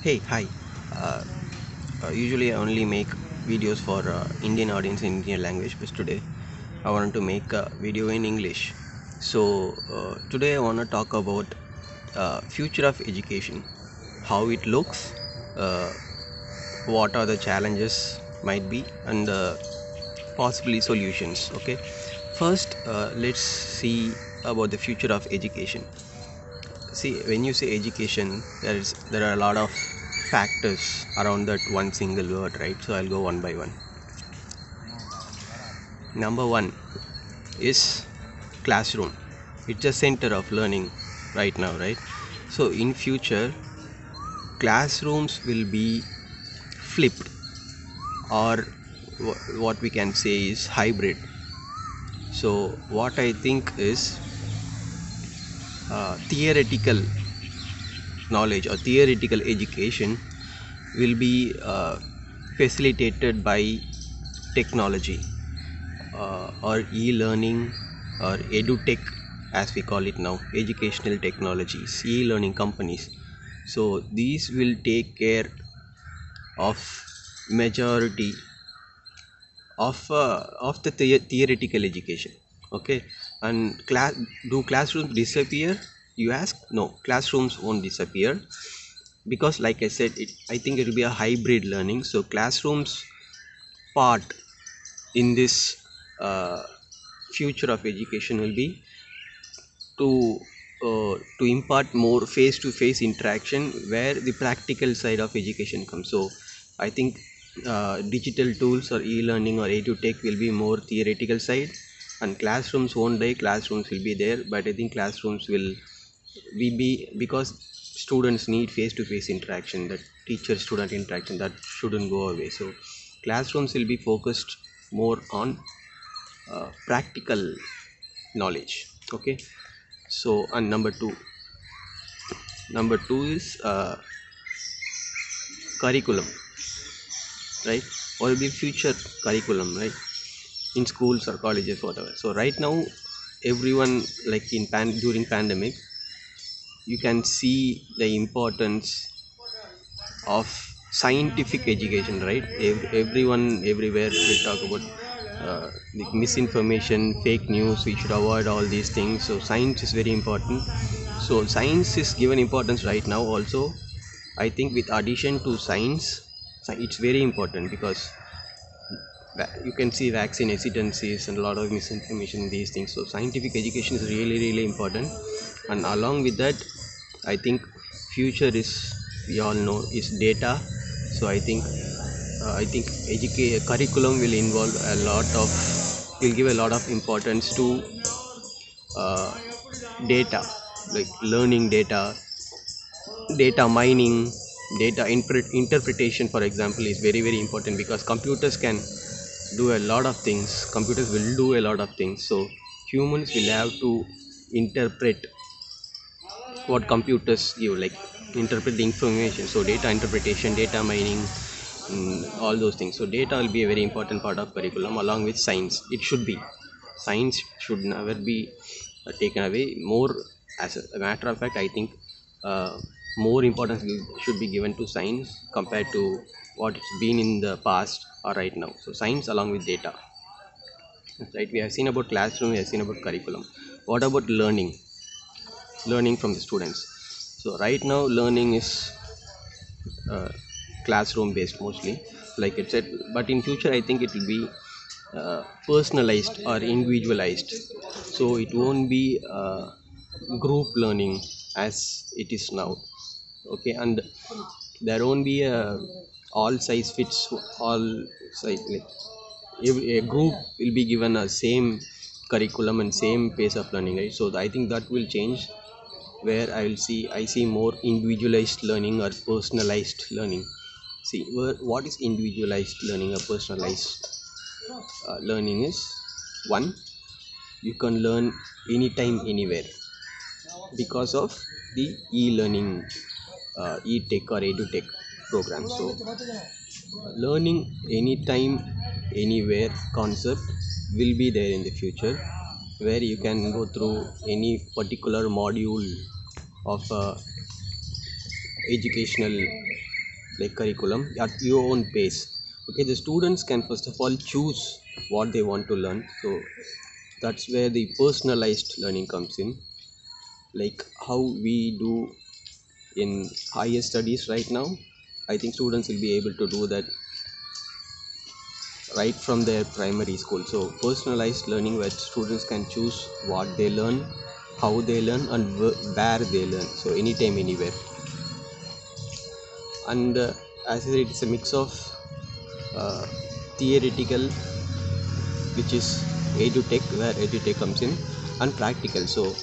Hey, hi. Uh, Usually, I only make videos for Indian audience in Indian language, but today I want to make a video in English. So today I want to talk about future of education, how it looks, uh, what are the challenges might be, and possibly solutions. Okay. First, let's see about the future of education. See, when you say education, there are a lot of factors around that one single word, right? So I'll go one by one. Number one is classroom. It's a center of learning right now, right? So in future, classrooms will be flipped, or what we can say is hybrid. So what I think is theoretical knowledge or theoretical education will be facilitated by technology, or e-learning, or edutech as we call it now, educational technologies, e-learning companies. So these will take care of majority of the theoretical education. Okay. And do classrooms disappear, you ask? No, classrooms won't disappear, because like I said, I think it will be a hybrid learning. So classrooms part in this uh, future of education will be to impart more face-to-face interaction, where the practical side of education comes. So I think digital tools or e-learning or edutech will be more theoretical side, and classrooms won't die. Classrooms will be there, but I think classrooms will be because students need face-to-face interaction, that teacher-student interaction, that shouldn't go away. So classrooms will be focused more on practical knowledge. Okay. So, and number two is curriculum, right? Or the future curriculum, right? In schools or colleges, whatever. So right now, everyone, like during pandemic, you can see the importance of scientific education, right? Everyone everywhere will talk about the misinformation, fake news. We should avoid all these things. So science is very important. So science is given importance right now also. I think with addition to science, it's very important, because you can see vaccine hesitancies and a lot of misinformation in these things. So scientific education is really really important. And along with that, I think future is, we all know, is data. So I think curriculum will involve a lot of, will give a lot of importance to uh, data, like learning data, data mining, interpretation, for example, is very very important, because computers can do a lot of things. Computers will do a lot of things. So humans will have to interpret what computers give, like interpret the information. So data interpretation, data mining, all those things. So data will be a very important part of curriculum, along with science. It should be, science should never be taken away. More, as a matter of fact, I think more importance should be given to science compared to what it's been in the past or right now. So science along with data, right? We have seen about classroom, we have seen about curriculum. What about learning from the students? So right now learning is uh, classroom based mostly, like it said. But in future, I think it will be personalized or individualized. So it won't be group learning as it is now. Okay. And there won't be a all size fits all size, like a group will be given a same curriculum and same pace of learning, right? So I think that will change, where I see more individualized learning or personalized learning. See, what is individualized learning or personalized learning is, one, you can learn anytime anywhere, because of the e-learning, e-tech or edutech program. So learning anytime anywhere concept will be there in the future, where you can go through any particular module of educational like curriculum at your own pace. Okay, the students can first of all choose what they want to learn. So that's where the personalized learning comes in, like how we do in higher studies right now. I think students will be able to do that right from their primary school. So personalized learning where students can choose what they learn, how they learn, and where they learn, so anytime anywhere. And as I said, it's a mix of uh, theoretical, which is edutech, where edutech comes in, and practical. So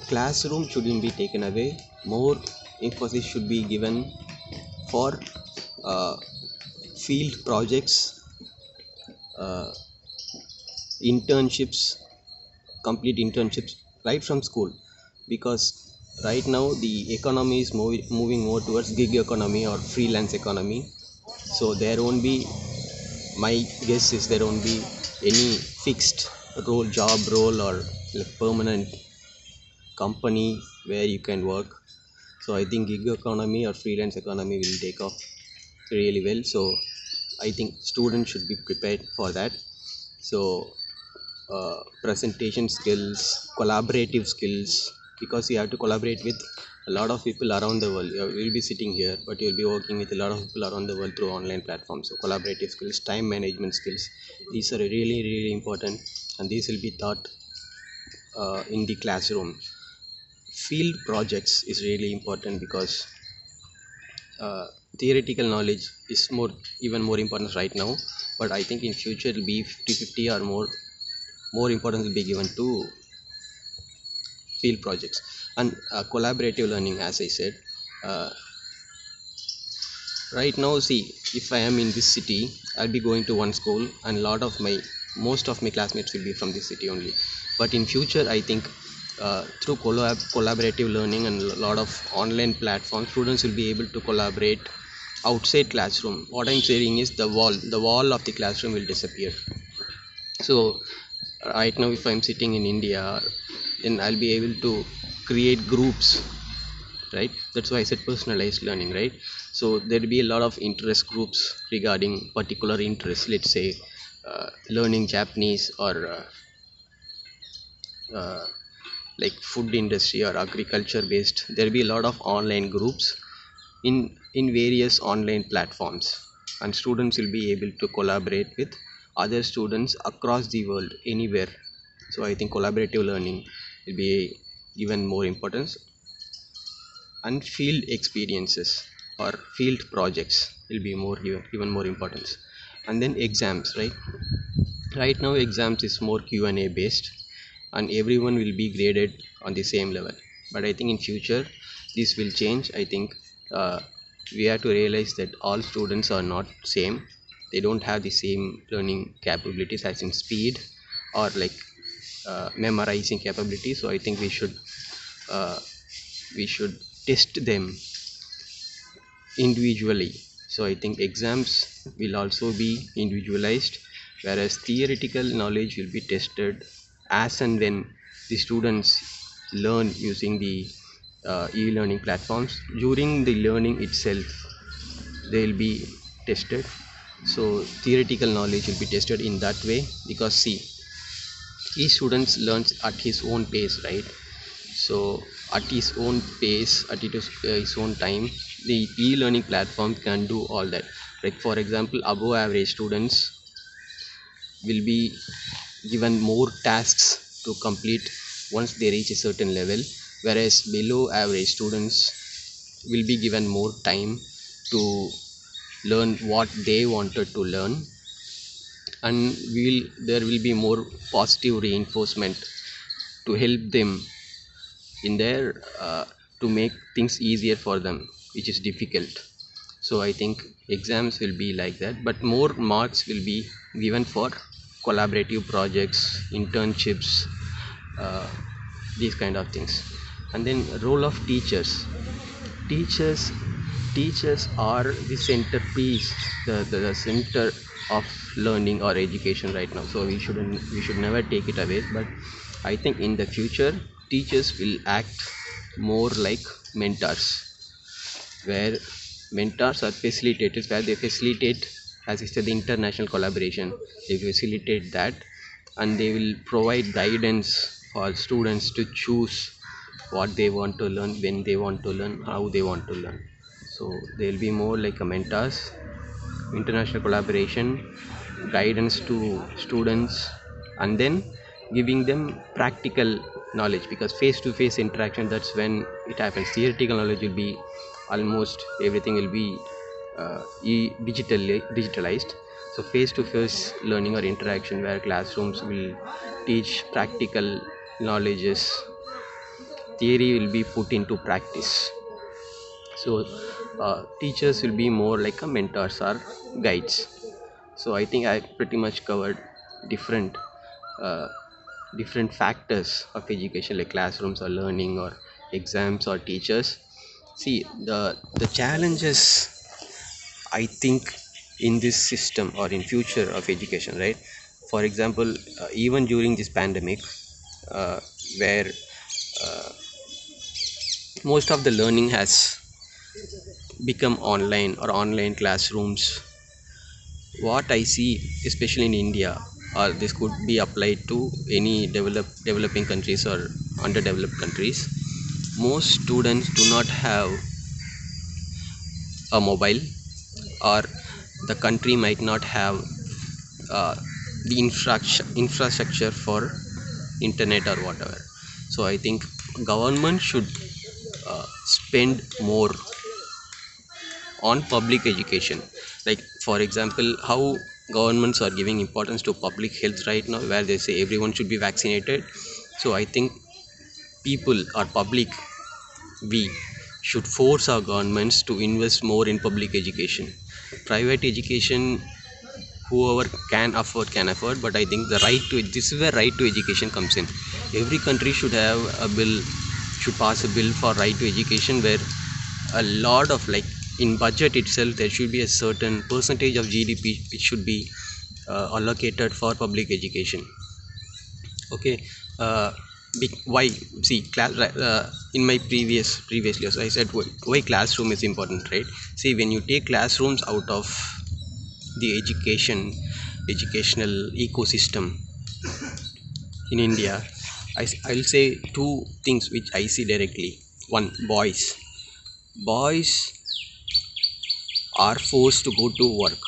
classroom shouldn't be taken away. More emphasis should be given for uh, field projects, uh, internships, complete internships right from school. Because right now the economy is moving more towards gig economy or freelance economy. So there won't be, my guess is there won't be any fixed job role or like permanent company where you can work. So I think gig economy or freelance economy will take off really well. So I think students should be prepared for that. So presentation skills, collaborative skills, because you have to collaborate with a lot of people around the world. You'll be sitting here, but you'll be working with a lot of people around the world through online platforms. So collaborative skills, time management skills, these are really really important, and these will be taught in the classroom. Field projects is really important because uh, theoretical knowledge is even more important right now, but I think in future it will be 50-50, or more importance will be given to field projects. And collaborative learning, as I said, uh, right now, see, if I am in this city, I'll be going to one school, and most of my classmates will be from this city only. But in future, I think through collaborative learning and a lot of online platforms, students will be able to collaborate outside classroom. What I'm saying is the wall of the classroom will disappear. So right now, if I'm sitting in India, then I'll be able to create groups, right? That's why I said personalized learning, right? So there'll be a lot of interest groups regarding particular interests. Let's say learning Japanese, or uh, like food industry or agriculture based. There'll be a lot of online groups in various online platforms, and students will be able to collaborate with other students across the world, anywhere. So I think collaborative learning will be given more importance, and field experiences or field projects will be even more importance. And then exams, right now exams is more Q&A based, and everyone will be graded on the same level. But I think in future this will change. I think uh, we have to realize that all students are not same. They don't have the same learning capabilities, as in speed or like memorizing capability. So I think uh, we should test them individually. So I think exams will also be individualized, whereas theoretical knowledge will be tested as and when the students learn using the e-learning platforms. During the learning itself, they will be tested. So theoretical knowledge will be tested in that way, because see, each student learns at his own pace, right? So at his own pace, at his own time, the e-learning platform can do all that. Like for example, above average students will be given more tasks to complete once they reach a certain level, whereas below average students will be given more time to learn what they wanted to learn. And there will be more positive reinforcement to help them in their to make things easier for them, which is difficult. So I think exams will be like that, but more marks will be given for collaborative projects, internships, uh, these kind of things. And then role of teachers teachers are the centerpiece, the center of learning or education right now. So we should never take it away. But I think in the future, teachers will act more like mentors, where Mentors are facilitators where they facilitate, as I said, the international collaboration. They facilitate that, and they will provide guidance for students to choose what they want to learn, when they want to learn, how they want to learn. So they will be more like a mentors, international collaboration, guidance to students, and then giving them practical knowledge, because face to face interaction, that's when it happens. Theoretical knowledge will be almost everything will be digitalized. So face to face learning or interaction where classrooms will teach practical knowledges, theory will be put into practice. So teachers will be more like a mentors or guides. So I think I pretty much covered different uh, different factors of education, like classrooms or learning or exams or teachers. See, the challenges, I think, in this system or in future of education, right? For example, even during this pandemic, uh, where uh, most of the learning has become online or online classrooms, what I see, especially in India, or this could be applied to any developing countries or underdeveloped countries, most students do not have a mobile, or the country might not have uh, the infrastructure for internet or whatever. So I think government should spend more on public education. Like for example, how governments are giving importance to public health right now, where they say everyone should be vaccinated. So I think people or public, we should force our governments to invest more in public education. Private education, whoever can afford, but I think the right to, this is where right to education comes in. Every country should have a bill, should pass a bill for right to education, where a lot of, like, in budget itself there should be a certain percentage of GDP which should be allocated for public education. Okay. uh, why, see, in my previously also I said why classroom is important, right? See, when you take classrooms out of the educational ecosystem in India, I'll say two things which I see directly. One, boys are forced to go to work.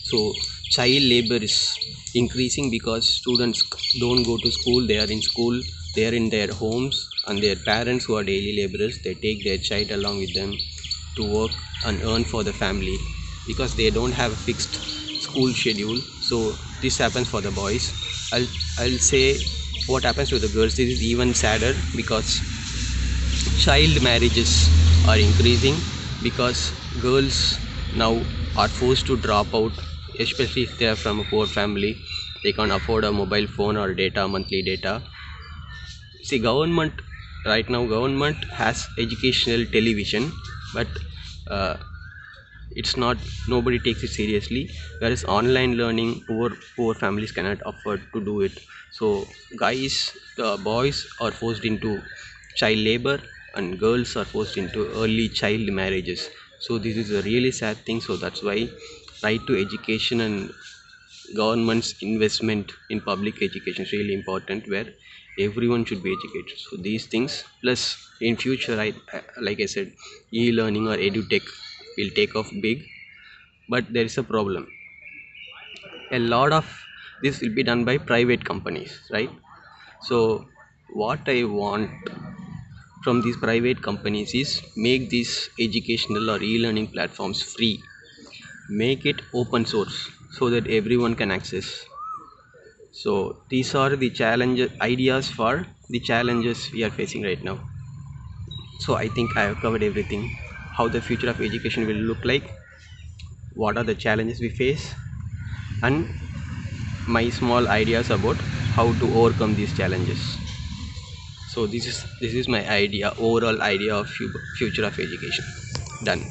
So child labor is increasing because students don't go to school, they are in school, they are in their homes, and their parents, who are daily laborers, they take their child along with them to work and earn for the family, because they don't have a fixed school schedule. So this happens for the boys. I'll say what happens to the girls, this is even sadder, because child marriages are increasing, because girls now are forced to drop out, especially if they are from a poor family, they can't afford a mobile phone or data, monthly data. See, government, right now government has educational television, but uh, it's not, nobody takes it seriously, whereas online learning, poor families cannot afford to do it. So guys, the boys are forced into child labor, and girls are forced into early child marriages. So this is a really sad thing. So that's why right to education and government's investment in public education is really important, where everyone should be educated. So these things, plus in future, like I said, e-learning or edutech will take off big. But there is a problem, a lot of this will be done by private companies, right? So what I want from these private companies is make these educational or e-learning platforms free, make it open source so that everyone can access. So these are the challenges, ideas for the challenges we are facing right now. So I think I have covered everything, how the future of education will look like, what are the challenges we face, and my small ideas about how to overcome these challenges. So this is my idea, overall idea of future of education. Done.